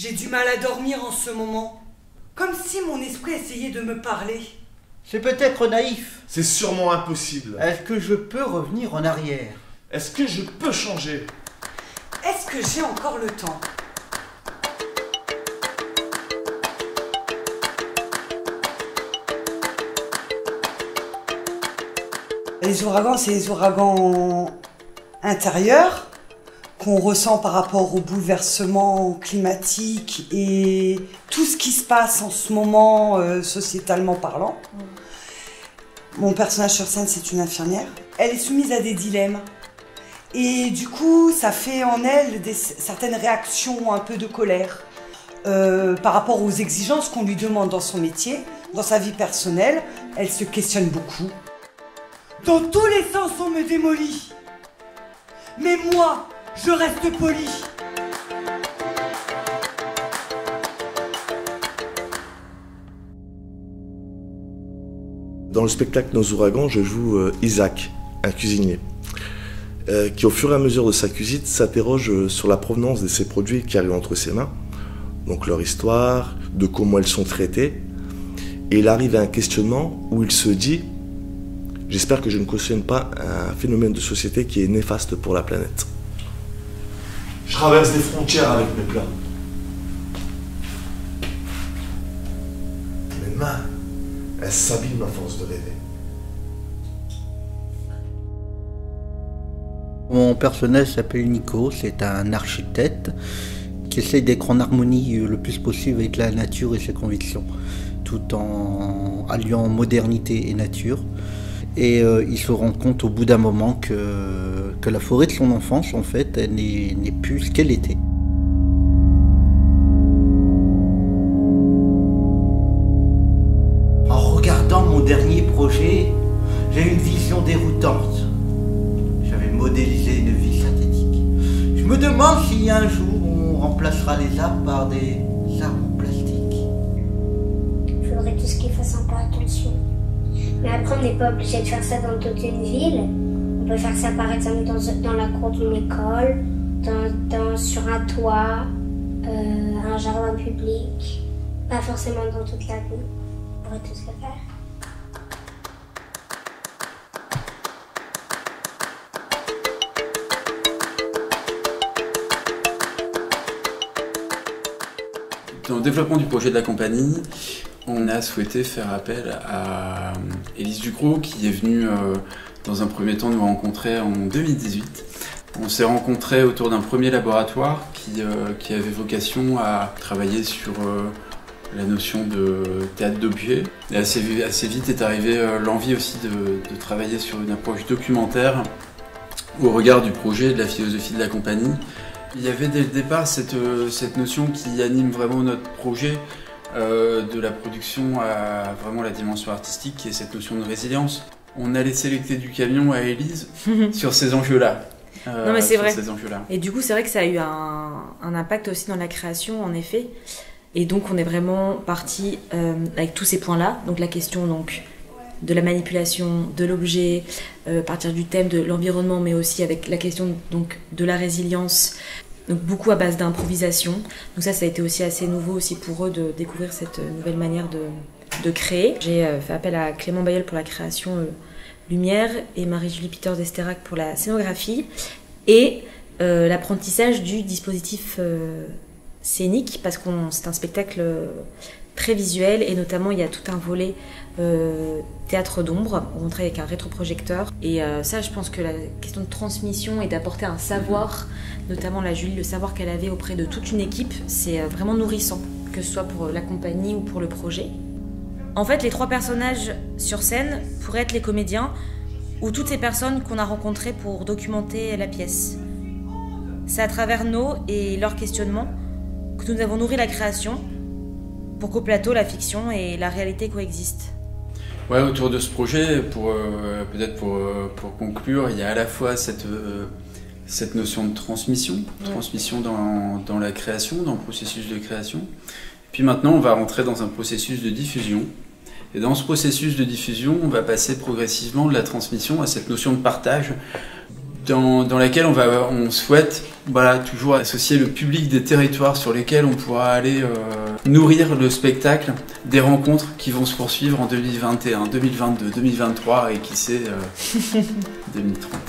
J'ai du mal à dormir en ce moment. Comme si mon esprit essayait de me parler. C'est peut-être naïf. C'est sûrement impossible. Est-ce que je peux revenir en arrière? Est-ce que je peux changer? Est-ce que j'ai encore le temps? Les ouragans, c'est les ouragans intérieurs qu'on ressent par rapport au bouleversement climatique et tout ce qui se passe en ce moment, sociétalement parlant. Mon personnage sur scène, c'est une infirmière. Elle est soumise à des dilemmes. Et du coup, ça fait en elle certaines réactions un peu de colère par rapport aux exigences qu'on lui demande dans son métier, dans sa vie personnelle. Elle se questionne beaucoup. Dans tous les sens, on me démolit. Mais moi, je reste poli. Dans le spectacle Nos ouragans, je joue Isaac, un cuisinier, qui au fur et à mesure de sa cuisine s'interroge sur la provenance de ces produits qui arrivent entre ses mains, donc leur histoire, de comment elles sont traitées, et il arrive à un questionnement où il se dit: j'espère que je ne cautionne pas un phénomène de société qui est néfaste pour la planète. Je traverse des frontières avec mes plats. Mes mains, elles s'abîment à force de rêver. Mon personnage s'appelle Nico, c'est un architecte qui essaye d'être en harmonie le plus possible avec la nature et ses convictions, tout en alliant modernité et nature. Et il se rend compte au bout d'un moment que la forêt de son enfance, en fait, elle n'est plus ce qu'elle était. En regardant mon dernier projet, j'ai eu une vision déroutante. J'avais modélisé une vie synthétique. Je me demande si un jour on remplacera les arbres par des arbres en plastique. Il faudrait tout ce qu'il fasse un peu attention. Mais après, on n'est pas obligé de faire ça dans toute une ville. On peut faire ça par exemple dans la cour d'une école, sur un toit, un jardin public. Pas forcément dans toute la ville. On pourrait tous le faire. Dans le développement du projet de la compagnie, on a souhaité faire appel à Élise Ducrot qui est venue dans un premier temps nous rencontrer en 2018. On s'est rencontrés autour d'un premier laboratoire qui avait vocation à travailler sur la notion de théâtre d'objet. Et assez vite est arrivée l'envie aussi de travailler sur une approche documentaire au regard du projet et de la philosophie de la compagnie. Il y avait dès le départ cette notion qui anime vraiment notre projet, de la production à vraiment la dimension artistique, qui est cette notion de résilience. On a laissé les clés du camion à Élise sur ces enjeux-là. Non mais c'est vrai. Et du coup c'est vrai que ça a eu un impact aussi dans la création en effet. Et donc on est vraiment parti avec tous ces points-là. Donc la question de la manipulation de l'objet, partir du thème de l'environnement, mais aussi avec la question de la résilience. Donc beaucoup à base d'improvisation. Donc ça a été aussi assez nouveau aussi pour eux de découvrir cette nouvelle manière de créer. J'ai fait appel à Clément Bayeul pour la création lumière et Marie-Julie Peters-Esterac pour la scénographie et l'apprentissage du dispositif scénique parce que c'est un spectacle très visuel et notamment il y a tout un volet théâtre d'ombre, on travaille avec un rétroprojecteur et ça je pense que la question de transmission et d'apporter un savoir, notamment la Julie, le savoir qu'elle avait auprès de toute une équipe, c'est vraiment nourrissant, que ce soit pour la compagnie ou pour le projet. En fait, les trois personnages sur scène pourraient être les comédiens ou toutes ces personnes qu'on a rencontrées pour documenter la pièce. C'est à travers nos et leurs questionnements que nous avons nourri la création pour qu'au plateau, la fiction et la réalité coexistent. Ouais, autour de ce projet, peut-être pour conclure, il y a à la fois cette notion de transmission dans la création, dans le processus de création. Puis maintenant, on va rentrer dans un processus de diffusion. Et dans ce processus de diffusion, on va passer progressivement de la transmission à cette notion de partage dans laquelle on souhaite toujours associer le public des territoires sur lesquels on pourra aller nourrir le spectacle, des rencontres qui vont se poursuivre en 2021, 2022, 2023 et qui sait 2030.